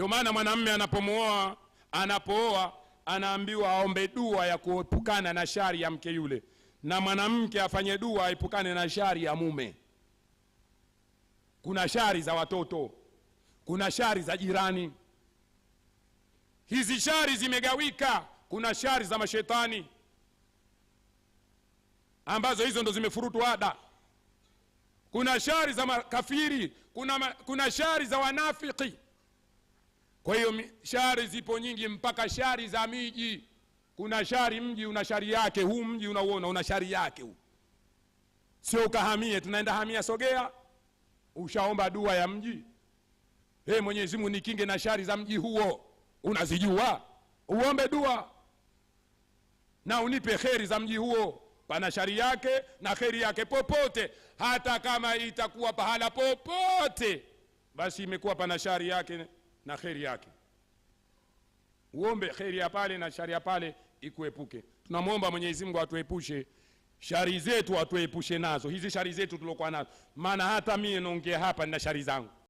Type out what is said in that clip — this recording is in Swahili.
Ndio maana mwanamume anapooa anaambiwa aombe dua ya kuepukana na shari ya mke yule, na mwanamke afanye dua aepukane na shari ya mume. Kuna shari za watoto, kuna shari za jirani. Hizi shari zimegawika. Kuna shari za mashetani ambazo hizo ndo zimefurutu ada. Kuna shari za makafiri, kuna shari za wanafiki. Kwa hiyo shari zipo nyingi, mpaka shari za miji. Kuna shari, mji una shari yake. Huu mji unauona una shari yake huu. Sio ukahamie, tunaenda hamia Sogea, ushaomba dua ya mji. Mwenyezi Mungu nikinge na shari za mji huo. Unazijua? Uombe dua na unipe kheri za mji huo. Pana shari yake na kheri yake popote, hata kama itakuwa pahala popote, basi imekuwa pana shari yake na kheri yake. Uombe kheri ya pale na shari ya pale ikuepuke. Tunamwomba Mwenyezi Mungu atuepushe shari zetu, atuepushe nazo hizi shari zetu tulokuwa nazo. Maana hata mimi naongea hapa nina shari zangu.